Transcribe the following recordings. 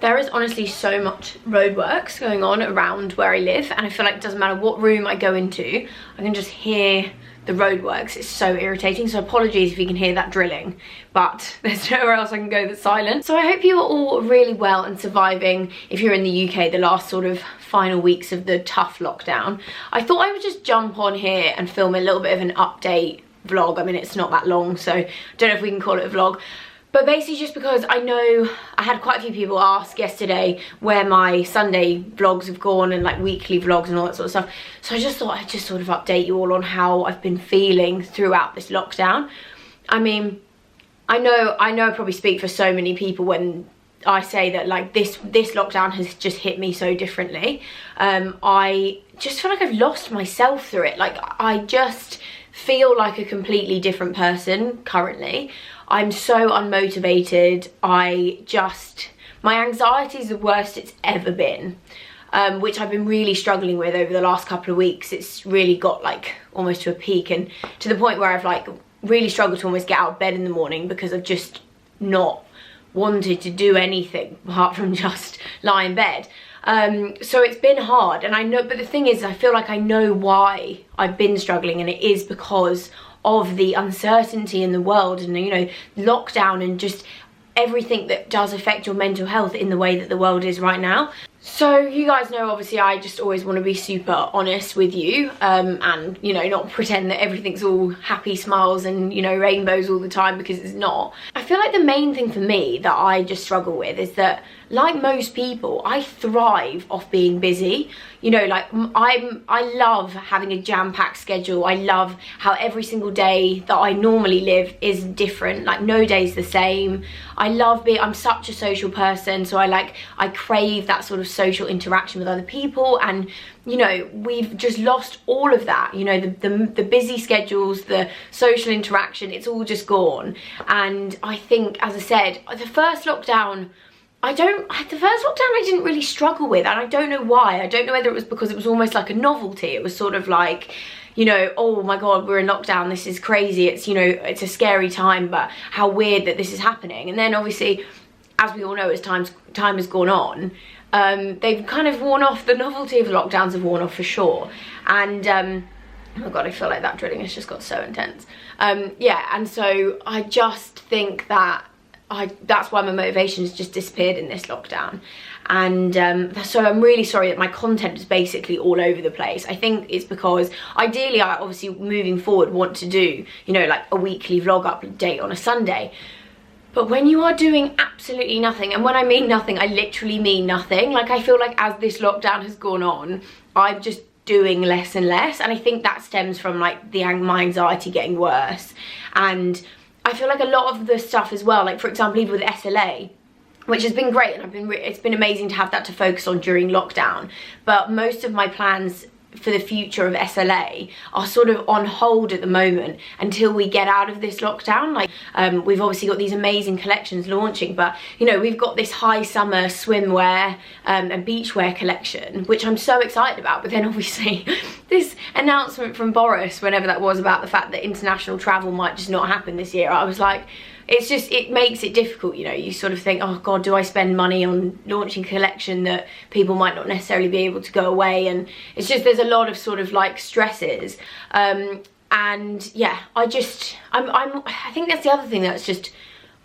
There is honestly so much roadworks going on around where I live, and I feel like it doesn't matter what room I go into, I can just hear the roadworks. It's so irritating, so apologies if you can hear that drilling, but there's nowhere else I can go that's silent. So I hope you are all really well and surviving, if you're in the UK, the last sort of final weeks of the tough lockdown. I thought I would just jump on here and film a little bit of an update vlog. I mean, it's not that long, so I don't know if we can call it a vlog. But basically just because I know I had quite a few people ask yesterday where my Sunday vlogs have gone and like weekly vlogs and all that sort of stuff. So I just thought I'd just sort of update you all on how I've been feeling throughout this lockdown. I mean, I know I probably speak for so many people when I say that like this lockdown has just hit me so differently. I just feel like I've lost myself through it. Like I just feel like a completely different person currently. I'm so unmotivated. My anxiety is the worst it's ever been, which I've been really struggling with over the last couple of weeks. It's really got like almost to a peak, and to the point where I've like really struggled to almost get out of bed in the morning because I've just not wanted to do anything apart from just lie in bed. So it's been hard, and I know, but the thing is, I feel like I know why I've been struggling, and it is because of the uncertainty in the world and, you know, lockdown and just everything that does affect your mental health in the way that the world is right now. So you guys know, obviously, I just always want to be super honest with you, and, you know, not pretend that everything's all happy smiles and, you know, rainbows all the time, because it's not. I feel like the main thing for me that I just struggle with is that, like most people, I thrive off being busy. You know, like I love having a jam-packed schedule. I love how every single day that I normally live is different. Like no day's the same. I'm such a social person, so I crave that sort of social interaction with other people, and you know, we've just lost all of that. You know, the busy schedules, the social interaction, it's all just gone. And I think, as I said, the first lockdown I didn't really struggle with, and I don't know why. I don't know whether it was because it was almost like a novelty. It was sort of like, you know, oh my god, we're in lockdown, this is crazy, it's, you know, it's a scary time, but how weird that this is happening. And then obviously, as we all know, as time has gone on, they've kind of worn off. The novelty of lockdowns have worn off for sure. And oh my god, I feel like that drilling has just got so intense. Yeah, and so I just think that that's why my motivation has just disappeared in this lockdown. And so I'm really sorry that my content is basically all over the place. I think it's because ideally I obviously moving forward want to do, you know, like a weekly vlog update on a Sunday. But when you are doing absolutely nothing, and when I mean nothing, I literally mean nothing. Like I feel like as this lockdown has gone on, I'm just doing less and less, and I think that stems from like my anxiety getting worse. And I feel like a lot of the stuff as well, like for example, even with SLA, which has been great, and it's been amazing to have that to focus on during lockdown, but most of my plans for the future of SLA are sort of on hold at the moment until we get out of this lockdown. Like we've obviously got these amazing collections launching, but you know, we've got this high summer swimwear and beachwear collection, which I'm so excited about. But then obviously this announcement from Boris, whenever that was, about the fact that international travel might just not happen this year, I was like, it makes it difficult. You know, you sort of think, oh god, do I spend money on launching a collection that people might not necessarily be able to go away? And it's just, there's a lot of sort of like stresses. And yeah, I think that's the other thing that's just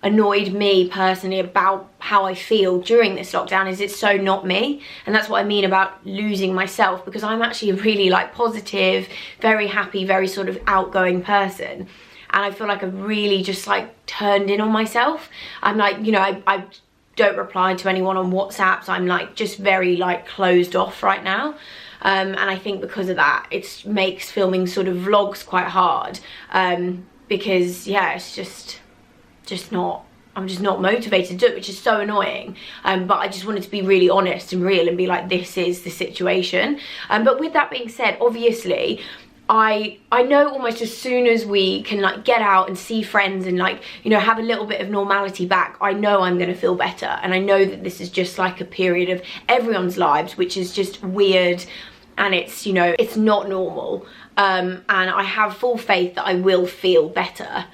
annoyed me personally about how I feel during this lockdown, is it's so not me. And that's what I mean about losing myself, because I'm actually a really like positive, very happy, very sort of outgoing person. And I feel like I've really just like turned in on myself. I'm like, you know, I don't reply to anyone on WhatsApp, so I'm like just very like closed off right now. And I think because of that, it makes filming sort of vlogs quite hard, because yeah, it's just not, I'm just not motivated to do it, which is so annoying. But I just wanted to be really honest and real and be like, this is the situation. But with that being said, obviously, I know almost as soon as we can like get out and see friends and like, you know, have a little bit of normality back, I know I'm gonna feel better. And I know that this is just like a period of everyone's lives which is just weird, and it's, you know, it's not normal. And I have full faith that I will feel better.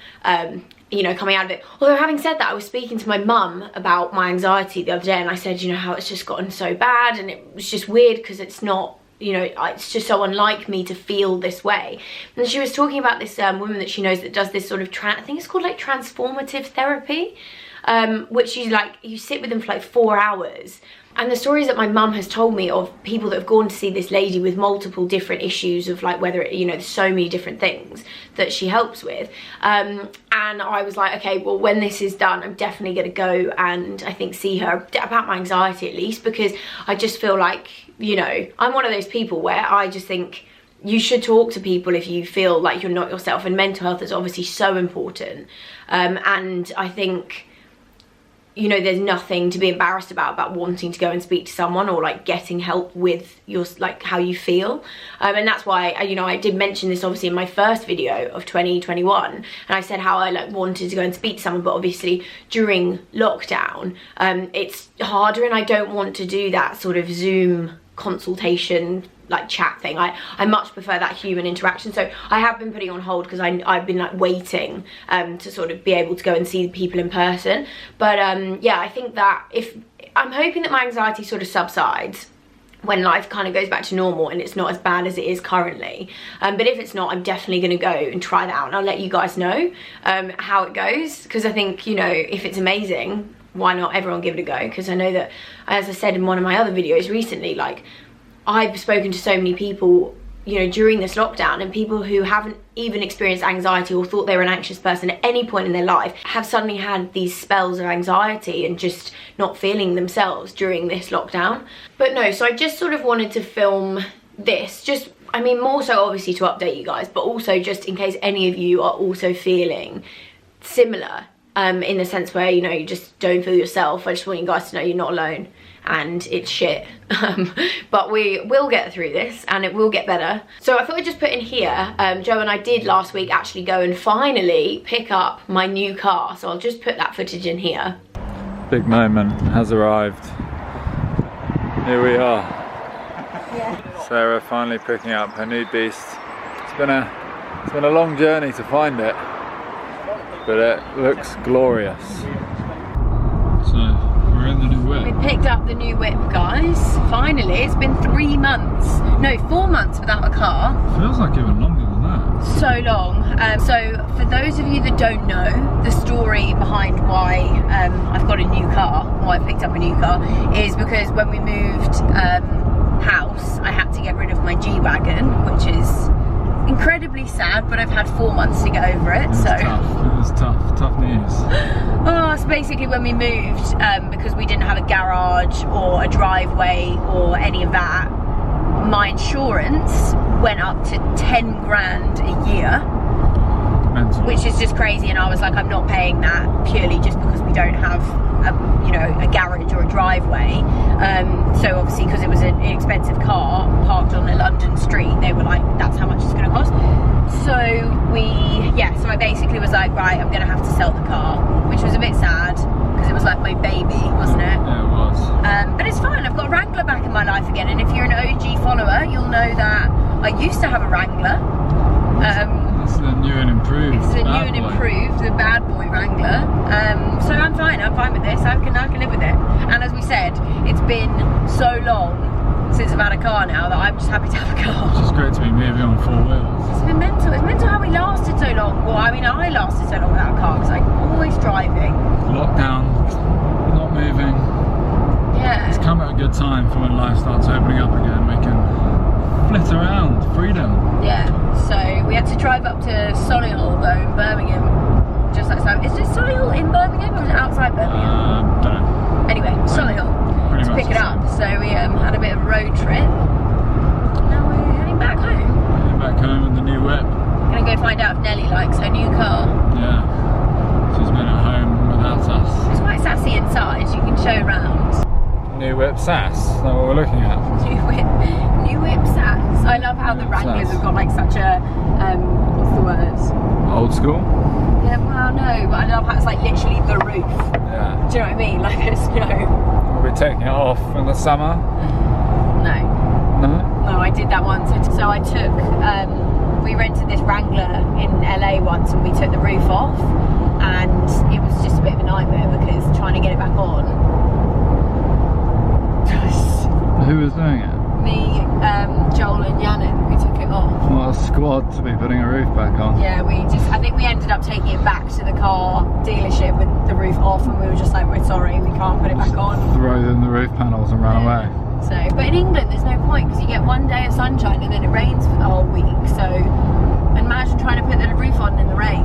you know, coming out of it. Although having said that, I was speaking to my mum about my anxiety the other day, and I said, you know, how it's just gotten so bad, and it was just weird because it's not, you know, it's just so unlike me to feel this way. And she was talking about this woman that she knows that does this sort of, I think it's called like transformative therapy, which you like, you sit with them for like 4 hours. And the stories that my mum has told me of people that have gone to see this lady with multiple different issues of like whether, you know, there's so many different things that she helps with. And I was like, okay, well, when this is done, I'm definitely going to go and I think see her about my anxiety at least, because I just feel like, you know, I'm one of those people where I just think you should talk to people if you feel like you're not yourself, and mental health is obviously so important. And I think, you know, there's nothing to be embarrassed about wanting to go and speak to someone or like getting help with your, like, how you feel. And that's why, you know, I did mention this obviously in my first video of 2021, and I said how I like wanted to go and speak to someone, but obviously during lockdown, it's harder, and I don't want to do that sort of Zoom consultation like chat thing. I much prefer that human interaction, so I have been putting on hold because I've been like waiting to sort of be able to go and see people in person. But yeah, I think that I'm hoping that my anxiety sort of subsides when life kind of goes back to normal and it's not as bad as it is currently. But if it's not, I'm definitely going to go and try that out, and I'll let you guys know how it goes, because I think, you know, if it's amazing, why not everyone give it a go? Because I know that, as I said in one of my other videos recently, like, I've spoken to so many people, you know, during this lockdown, and people who haven't even experienced anxiety or thought they were an anxious person at any point in their life have suddenly had these spells of anxiety and just not feeling themselves during this lockdown. But no, so I just sort of wanted to film this, just, I mean, more so obviously to update you guys, but also just in case any of you are also feeling similar, in the sense where, you know, you just don't feel yourself. I just want you guys to know you're not alone, and it's shit. But we will get through this, and it will get better. So I thought I'd just put in here, Joe and I did last week actually go and finally pick up my new car, so I'll just put that footage in here. Big moment has arrived. Here we are. Yeah. Sarah finally picking up her new beast. It's been a long journey to find it, but it looks glorious. So we're in the new whip. We picked up the new whip, guys. Finally, it's been 3 months. No, 4 months without a car. Feels like even longer than that. So long. So for those of you that don't know, the story behind why I've got a new car, why I picked up a new car, is because when we moved house, I had to get rid of my G-Wagon, which is incredibly sad, but I've had 4 months to get over it. So it was tough news. Oh, so basically when we moved, because we didn't have a garage or a driveway or any of that, my insurance went up to 10 grand a year. Mental. Which is just crazy, and I was like, I'm not paying that purely just because we don't have you know, a garage or a driveway. So obviously, because it was an expensive car parked on a London street, they were like, that's how much it's going to cost. So so I basically was like, right, I'm going to have to sell the car, which was a bit sad because it was like my baby, wasn't it? Yeah, it was. But it's fine, I've got a Wrangler back in my life again, and if you're an OG follower, you'll know that I used to have a Wrangler. It's the new and improved. It's the new and improved, the bad boy Wrangler. So I'm fine with this. I can live with it. And as we said, it's been so long since I've had a car now that I'm just happy to have a car. It's just great to be moving on 4 wheels. It's been mental. It's mental how we lasted so long. Well, I mean, I lasted so long without a car because I'm always driving. Lockdown, not moving. Yeah. It's come at a good time for when life starts opening up again. We can flit around, freedom. Yeah. So we had to drive up to Solihull though in Birmingham. Just like so. Is it Solihull in Birmingham or is it outside Birmingham? Don't know. Anyway, Solihull to pick it up. So we had a bit of a road trip. Now we're heading back home. Heading back home with the new whip. Gonna go find out if Nelly likes her new car. Yeah. She's been at home without us. It's quite sassy inside. You can show around. New whip sass. Is that what we're looking at? New whip sass. I love how the Wranglers have got like such a what's the word? Old school? Yeah, well no, but I love how it's like literally the roof. Yeah. Do you know what I mean? Like it's no. We'll be taking it off in the summer. No. No? No, I did that once. So I took we rented this Wrangler in LA once and we took the roof off, and it was just a bit of a nightmare because trying to get it back on. Who was doing it? Me, Joel and Janet, we took it off. What a squad to be putting a roof back on. Yeah, I think we ended up taking it back to the car dealership with the roof off, and we were just like, we're sorry, we can't put it back on. Throw in the roof panels and run away. So, but in England there's no point because you get one day of sunshine and then it rains for the whole week. So imagine trying to put the roof on in the rain.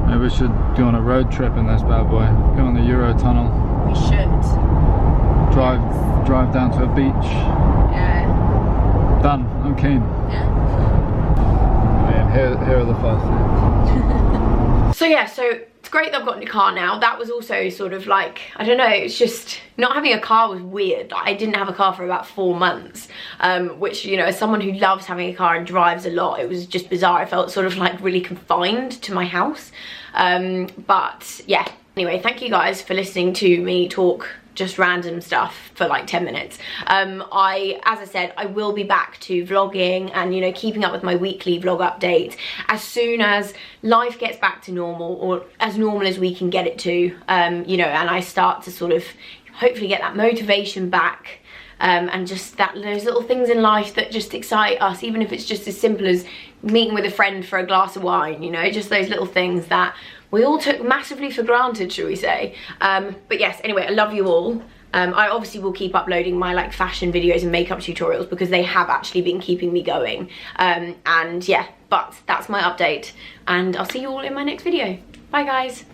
Maybe we should go on a road trip in this bad boy. Go on the Eurotunnel. We should. Drive down to a beach. Yeah. Done. I'm keen. Yeah. And here are the first things. So yeah, so it's great that I've got a new car now. That was also sort of like, I don't know, it's just not having a car was weird. Like, I didn't have a car for about 4 months, which, you know, as someone who loves having a car and drives a lot, it was just bizarre. I felt sort of like really confined to my house. But yeah, anyway, thank you guys for listening to me talk just random stuff for like 10 minutes. As I said, I will be back to vlogging and, you know, keeping up with my weekly vlog updates as soon as life gets back to normal, or as normal as we can get it to, you know, and I start to sort of hopefully get that motivation back, and just those little things in life that just excite us, even if it's just as simple as meeting with a friend for a glass of wine, you know, just those little things that we all took massively for granted, shall we say. But yes, anyway, I love you all. I obviously will keep uploading my like fashion videos and makeup tutorials because they have actually been keeping me going. And yeah, but that's my update, and I'll see you all in my next video. Bye guys.